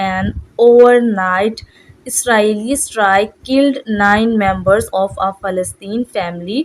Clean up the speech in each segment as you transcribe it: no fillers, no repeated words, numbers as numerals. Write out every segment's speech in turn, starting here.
an overnight Israeli strike killed 9 members of a Palestine family।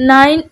9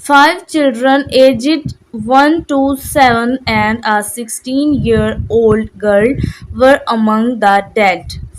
5 children aged 1 to 7 and a 16-year-old girl were among the dead।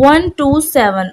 1 to 7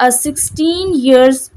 a 16 years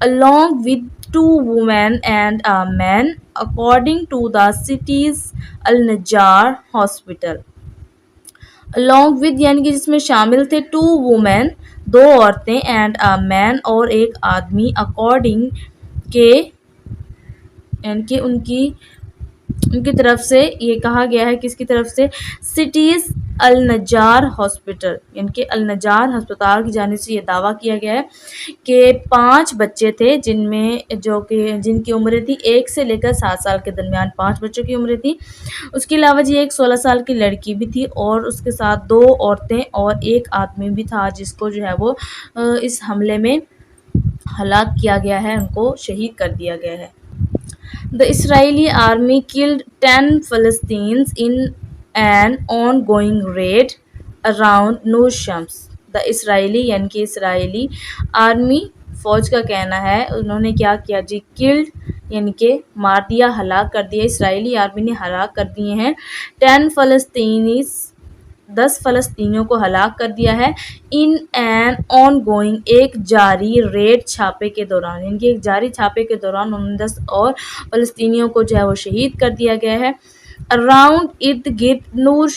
along with 2 women and a man, according to the city's Al Najjar hospital। along with یعنی کہ جس میں شامل تھے 2 women 2 عورتیں and a man اور ایک آدمی according کے یعنی کہ ان کی طرف سے یہ کہا گیا ہے، کس کی طرف سے، سٹیز النجار ہاسپٹل یعنی کہ النجار ہسپتال کی جانب سے یہ دعویٰ کیا گیا ہے کہ 5 بچے تھے جن کی عمریں تھی 1 سے لے کر 7 سال کے درمیان 5 بچوں کی عمریں تھی۔ اس کے علاوہ ایک 16 سال کی لڑکی بھی تھی اور اس کے ساتھ 2 عورتیں اور ایک آدمی بھی تھا جس کو جو ہے وہ اس حملے میں ہلاک کیا گیا ہے، ان کو شہید کر دیا گیا ہے۔ The Israeli army killed 10 Palestinians in an ongoing raid around Nur Shams. The Israeli یعنی کہ اسرائیلی آرمی فوج کا کہنا ہے انہوں نے کیا کیا جی، killed یعنی کہ مار دیا، ہلاک کر دیا، اسرائیلی آرمی نے ہلاک کر دیے ہیں 10 فلسطینیز 10 فلسطینیوں کو ہلاک کر دیا ہے ان این آن گوئنگ ایک جاری ریڈ چھاپے کے دوران، یعنی کہ ایک جاری چھاپے کے دوران انہوں نے 10 اور فلسطینیوں کو جو ہے وہ شہید کر دیا گیا ہے۔ اراؤنڈ ارد گرد نور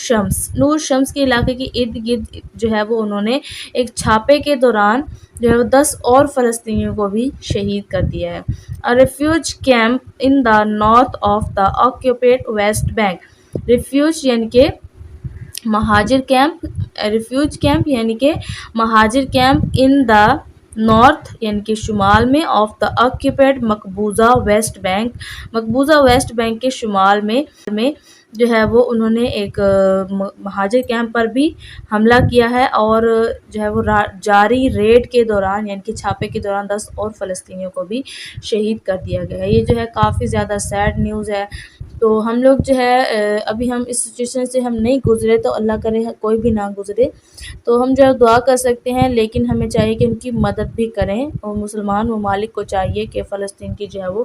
شمس کے علاقے کے ارد گرد جو ہے وہ انہوں نے ایک چھاپے کے دوران جو ہے وہ 10 اور فلسطینیوں کو بھی شہید کر دیا ہے۔ Refugee camp in the north of the occupied West Bank, refugee یعنی کہ مہاجر کیمپ، ریفیوج کیمپ یعنی کہ مہاجر کیمپ ان دا نارتھ یعنی کہ شمال میں، آف دا آکوپیڈ مقبوضہ ویسٹ بینک کے شمال میں جو ہے وہ انہوں نے ایک مہاجر کیمپ پر بھی حملہ کیا ہے اور جو ہے وہ جاری ریڈ کے دوران یعنی کہ چھاپے کے دوران 10 اور فلسطینیوں کو بھی شہید کر دیا گیا ہے۔ یہ جو ہے کافی زیادہ سیڈ نیوز ہے، تو ہم لوگ جو ہے ابھی ہم اس سچویشن سے ہم نہیں گزرے، تو اللہ کرے کوئی بھی نہ گزرے، تو ہم جو ہے دعا کر سکتے ہیں، لیکن ہمیں چاہیے کہ ان کی مدد بھی کریں اور مسلمان ممالک کو چاہیے کہ فلسطین کی جو ہے وہ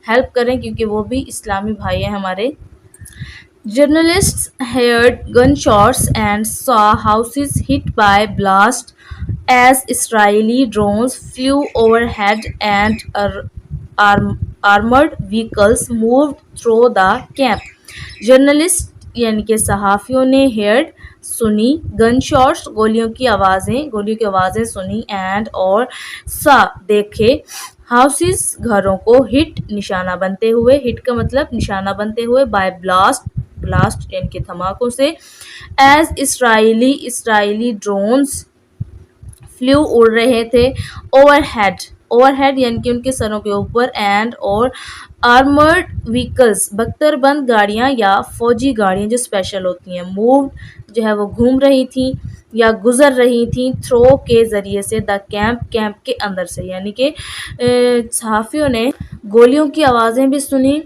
ہیلپ کریں کیونکہ وہ بھی اسلامی بھائی ہیں ہمارے۔ Journalists heard gunshots and saw houses hit by blasts as Israeli drones flew overhead and armored vehicles moved through the camp. Journalist یعنی کہ صحافیوں نے ہیئرڈ سنی، گن شاٹس گولیوں کی آوازیں سنی، اینڈ اور سا دیکھے، ہاؤسز گھروں کو، ہٹ نشانہ بنتے ہوئے، ہٹ کا مطلب نشانہ بنتے ہوئے، بائی بلاسٹ یعنی کہ دھماکوں سے، ایز اسرائیلی ڈرونز فلیو اڑ رہے تھے، اوور ہیڈ یعنی کہ ان کے سروں کے اوپر، اینڈ اور آرمرڈ وہیکلز بختر بند گاڑیاں یا فوجی گاڑیاں جو اسپیشل ہوتی ہیں، مووڈ جو ہے وہ گھوم رہی تھیں یا گزر رہی تھیں، تھرو کے ذریعے سے، دا کیمپ کے اندر سے، یعنی کہ صحافیوں نے گولیوں کی آوازیں بھی سنی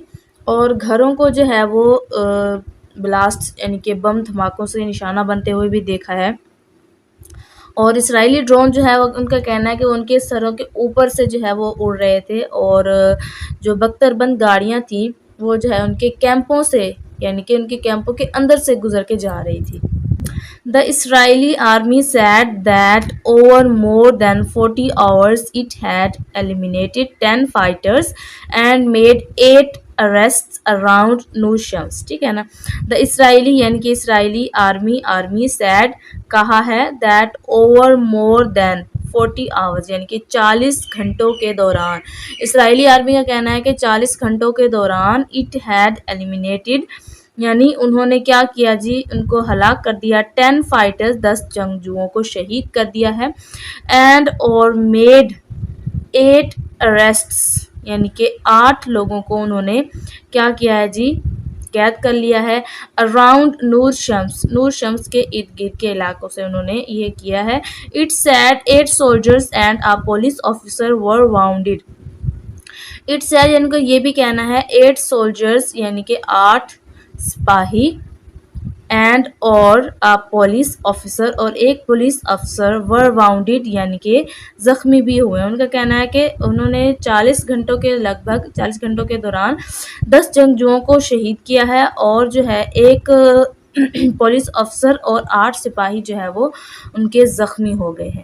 اور گھروں کو جو ہے وہ بلاسٹ یعنی کہ بم دھماکوں سے نشانہ بنتے ہوئے بھی دیکھا ہے۔ اور اسرائیلی ڈرون جو ہے وہ ان کا کہنا ہے کہ ان کے سروں کے اوپر سے جو ہے وہ اڑ رہے تھے اور جو بختر بند گاڑیاں تھیں وہ جو ہے ان کے کیمپوں سے یعنی کہ ان کے کیمپوں کے اندر سے گزر کے جا رہی تھی۔ The Israeli army said that over more than 40 hours it had eliminated 10 fighters and made 8 arrests around Nur Shams. ٹھیک ہے نا، دا اسرائیلی یعنی کہ اسرائیلی آرمی said کہا ہے that over more than 40 hours یعنی کہ 40 گھنٹوں کے دوران، اسرائیلی آرمی کا کہنا ہے کہ 40 گھنٹوں کے دوران it had eliminated یعنی انہوں نے کیا کیا جی، ان کو ہلاک کر دیا، 10 فائٹرز 10 جنگجوؤں کو شہید کر دیا ہے، اینڈ اور میڈ 8 اریسٹس یعنی کہ 8 لوگوں کو انہوں نے کیا کیا ہے جی، قید کر لیا ہے، اراؤنڈ نور شمس کے ارد گرد کے علاقوں سے انہوں نے یہ کیا ہے۔ It said 8 soldiers and a police officer were wounded. It said یعنی کہ یہ بھی کہنا ہے 8 سولجرز یعنی کہ 8 سپاہی، اینڈ اور پولیس آفیسر اور ایک پولیس افسر ور واؤنڈیڈ یعنی کہ زخمی بھی ہوئے۔ ان کا کہنا ہے کہ انہوں نے 40 گھنٹوں کے دوران 10 جنگجوؤں کو شہید کیا ہے اور جو ہے ایک پولیس افسر اور 8 سپاہی جو ہے وہ ان کے زخمی ہو گئے ہیں۔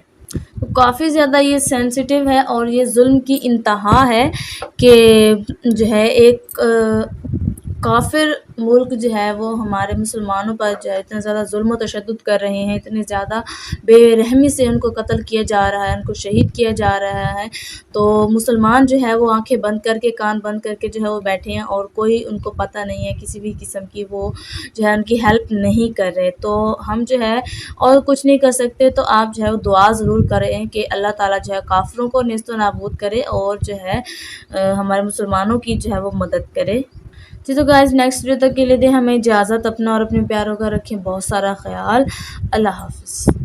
تو کافی زیادہ یہ سینسٹیو ہے اور یہ ظلم کی انتہا ہے کہ جو ہے ایک کافر ملک جو ہے وہ ہمارے مسلمانوں پر جو ہے اتنا زیادہ ظلم و تشدد کر رہے ہیں، اتنے زیادہ بے رحمی سے ان کو قتل کیا جا رہا ہے، ان کو شہید کیا جا رہا ہے، تو مسلمان جو ہے وہ آنکھیں بند کر کے کان بند کر کے جو ہے وہ بیٹھے ہیں، اور کوئی ان کو پتہ نہیں ہے کسی بھی قسم کی، وہ جو ہے ان کی ہیلپ نہیں کر رہے۔ تو ہم جو ہے اور کچھ نہیں کر سکتے، تو آپ جو ہے وہ دعا ضرور کریں کہ اللہ تعالیٰ جو ہے کافروں کو نیست و نابود کرے، اور جو ہے ہمارے مسلمانوں کی جو ہے وہ مدد کرے۔ جی تو گائز نیکسٹ ویڈیو تک کے لیے دیں ہمیں اجازت، اپنا اور اپنے پیاروں کا رکھیں بہت سارا خیال۔ اللہ حافظ۔